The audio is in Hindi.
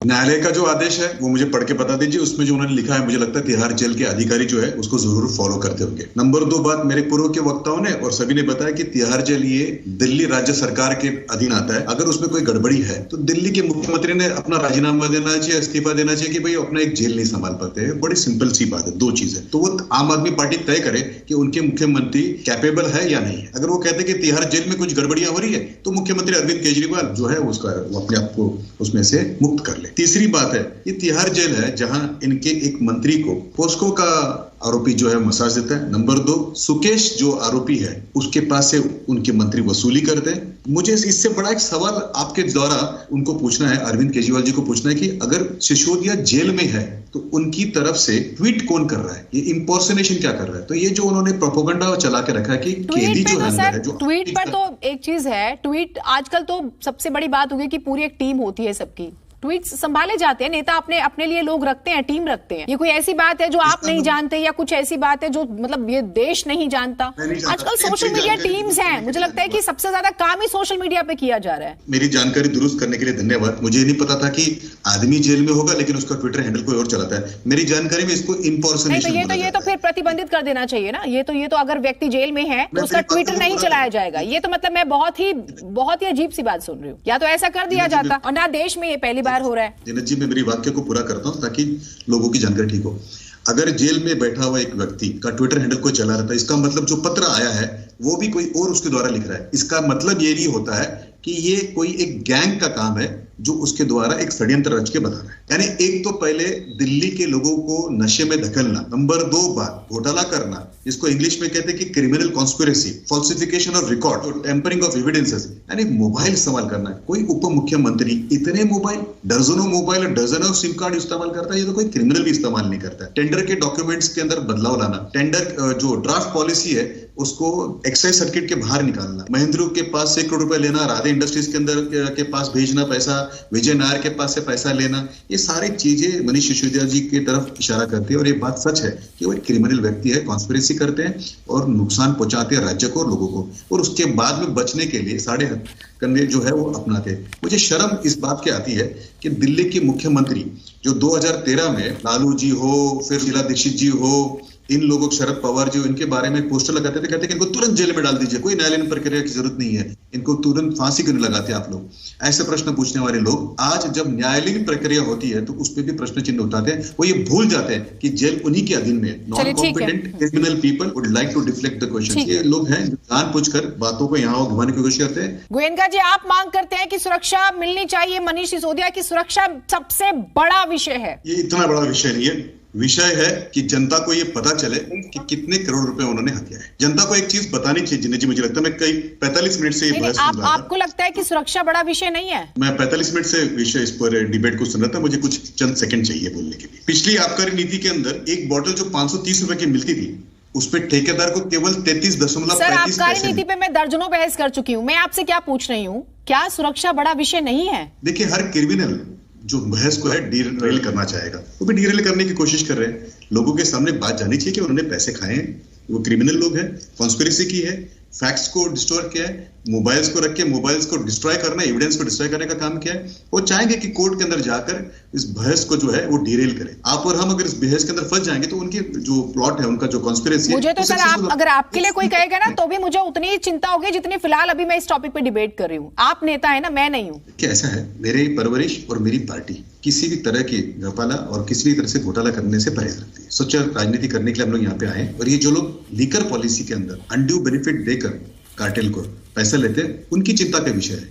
न्यायालय का जो आदेश है वो मुझे पढ़ के बता दीजिए। उसमें जो उन्होंने लिखा है, मुझे लगता है तिहाड़ जेल के अधिकारी जो है उसको जरूर फॉलो करते होंगे। नंबर 2 बात मेरे पूर्व के वक्ताओं ने और सभी ने बताया कि तिहाड़ जेल ये दिल्ली राज्य सरकार के अधीन आता है। अगर उसमें कोई गड़बड़ी है तो दिल्ली के मुख्यमंत्री ने अपना राजीनामा देना चाहिए, इस्तीफा देना चाहिए कि भाई अपना एक जेल नहीं संभाल पाते हैं। बड़ी सिंपल सी बात है, 2 चीजें। तो वो आम आदमी पार्टी तय करे कि उनके मुख्यमंत्री कैपेबल है या नहीं है। अगर वो कहते हैं कि तिहाड़ जेल में कुछ गड़बड़ियां हो रही है तो मुख्यमंत्री अरविंद केजरीवाल जो है उसका वो अपने आप को उसमें से मुक्त कर ले। तीसरी बात है, ये तिहाड़ जेल है जहां इनके एक मंत्री को पोस्को का आरोपी जो है मसाज देता है। नंबर 2, सुकेश जो आरोपी है उसके पास से उनके मंत्री वसूली करते हैं। मुझे इससे बड़ा एक सवाल आपके द्वारा उनको पूछना है, अरविंद केजरीवाल जी को पूछना है कि अगर सिसोदिया जेल में है तो उनकी तरफ से ट्वीट कौन कर रहा है, ये इंपोर्सिनेशन क्या कर रहा है। तो ये जो उन्होंने प्रोपोगंडा चला के रखा है कि केदी जो है जो ट्वीट पर तो एक चीज है, ट्वीट आजकल तो सबसे बड़ी बात हो गई कि पूरी एक टीम होती है सबकी, ट्वीट्स संभाले जाते हैं। नेता अपने लिए लोग रखते हैं, टीम रखते हैं। ये कोई ऐसी बात है जो आप नहीं जानते या कुछ ऐसी बात है जो मतलब ये देश नहीं जानता। आजकल सोशल मीडिया टीम्स हैं, मुझे लगता है कि सबसे ज्यादा काम ही सोशल मीडिया पे किया जा रहा है। मेरी जानकारी दुरुस्त करने के लिए धन्यवाद। मुझे नहीं पता था कि आदमी जेल में होगा लेकिन उसका ट्विटर हैंडल कोई और चलाता है। मेरी जानकारी में इसको इंपोर्सिनेशन ये तो फिर प्रतिबंधित कर देना चाहिए ना। ये तो अगर व्यक्ति जेल में है तो उसका ट्विटर नहीं चलाया जाएगा। ये तो मतलब मैं बहुत ही अजीब सी बात सुन रही हूँ। या तो ऐसा कर दिया जाता, और ना देश में ये पहली बार हो रहा है। जीनत जी, मैं मेरी वाक्य को पूरा करता हूं ताकि लोगों की जानकारी ठीक हो। अगर जेल में बैठा हुआ एक व्यक्ति का ट्विटर हैंडल कोई चला रहा था, इसका मतलब जो पत्र आया है वो भी कोई और उसके द्वारा लिख रहा है। इसका मतलब ये नहीं होता है कि ये कोई एक गैंग का काम है जो उसके द्वारा एक षड्यंत्र रच के बता रहा है। यानी एक तो पहले दिल्ली के लोगों को नशे में धकेलना, नंबर 2 बात घोटाला करना, जिसको इंग्लिश में कहते हैं कि criminal conspiracy, falsification of record और टेम्परिंग ऑफ एविडेंसेस, यानी मोबाइल इस्तेमाल करना है। कोई उप मुख्यमंत्री इतने मोबाइल, दर्जनों मोबाइल और डजनों सिम कार्ड इस्तेमाल करता है, ये तो कोई क्रिमिनल भी इस्तेमाल नहीं करता है। टेंडर के डॉक्यूमेंट्स के अंदर बदलाव लाना, टेंडर जो ड्राफ्ट पॉलिसी है उसको एक्साइज सर्किट के बाहर निकालना, महेंद्र के पास से 1 करोड़ रुपए लेना, राधे इंडस्ट्रीज के अंदर के पास भेजना पैसा, विजय नायर के पास से पैसा लेना, ये सारी चीजें मनीष सिसोदिया जी की तरफ इशारा करती है। और ये बात सच है कि वो एक क्रिमिनल व्यक्ति है, कॉन्स्पिरेसी करते हैं और नुकसान पहुंचाते हैं राज्य को और लोगों को, और उसके बाद में बचने के लिए साढ़े कंधे जो है वो अपनाते हैं। मुझे शर्म इस बात की आती है कि दिल्ली के मुख्यमंत्री जो 2013 में लालू जी हो, फिर शीला दीक्षित जी हो, इन लोगों, शरद पवार जी, इनके बारे में पोस्टर लगाते थे, कहते कि इनको तुरंत जेल में डाल दीजिए, कोई न्यायालयीन प्रक्रिया की जरूरत नहीं है, इनको तुरंत फांसी क्यों नहीं लगाते आप लोग। ऐसे प्रश्न पूछने वाले लोग आज जब न्यायालयीन प्रक्रिया होती है तो उस पर भी प्रश्न चिन्ह उठाते हैं। वो ये भूल जाते हैं कि जेल उन्हीं के अधीन में है। Non competent criminal people would like to deflect the question. ये लोग हैं जो जानबूझकर बातों को यहाँ घुमाने की कोशिश करते हैं। गोयनका जी, आप मांग करते हैं कि सुरक्षा मिलनी चाहिए। मनीष सिसोदिया की सुरक्षा सबसे बड़ा विषय है। ये इतना बड़ा विषय नहीं है, विषय है कि जनता को ये पता चले कि कितने करोड़ रुपए उन्होंने हथिया है। जनता को एक चीज बतानी चाहिए। जिन्हें जी, मुझे लगता है मैं कई 45 मिनट से ये बहस सुन रहा था। आपको लगता है कि सुरक्षा बड़ा विषय नहीं है? मैं 45 मिनट से विषय इस पर डिबेट को सुन रहा था, मुझे कुछ चंद सेकंड चाहिए बोलने के लिए। पिछली आबकारी नीति के अंदर एक बोतल जो 530 रुपए की मिलती थी उस पे ठेकेदार को केवल 33.35 पैसे। आबकारी नीति पे मैं दर्जनों बहस कर चुकी हूँ। मैं आपसे क्या पूछ रही हूँ, क्या सुरक्षा बड़ा विषय नहीं है? देखिए, हर क्रिमिनल जो बहस को है डीरेल करना चाहेगा, वो भी डीरेल करने की कोशिश कर रहे हैं। लोगों के सामने बात जानी चाहिए कि उन्होंने पैसे खाए हैं, वो क्रिमिनल लोग हैं, कॉन्स्पिरेसी की है, फैक्ट्स को डिस्टोर किया है, मोबाइल्स को रख के मोबाइल्स को डिस्ट्रॉय करना, एविडेंस को डिस्ट्रॉय करने का काम किया है। वो चाहेंगे कि कोर्ट के अंदर जाकर इस बहस को जो है वो डीरेल करें। आप और हम अगर इस बहस के अंदर फंस जाएंगे तो उनकी जो प्लॉट है, उनका जो कॉन्स्पिरेसी है, मुझे तो सर अगर आपके लिए कोई कहेगा ना तो भी मुझे उतनी ही चिंता होगी जितनी फिलहाल अभी मैं इस टॉपिक पे डिबेट कर रही हूँ। आप नेता है ना, मैं नहीं हूँ। क्या ऐसा है, मेरी परवरिश और मेरी पार्टी किसी भी तरह की घपला और किसी भी तरह से घोटाला करने से परहेज रखती है। सच्चा राजनीति करने के लिए हम लोग यहाँ पे आए। और ये जो लोग लीकर पॉलिसी के अंदर अनड्यू बेनिफिट देकर कार्टेल को पैसा लेते हैं, उनकी चिंता का विषय है।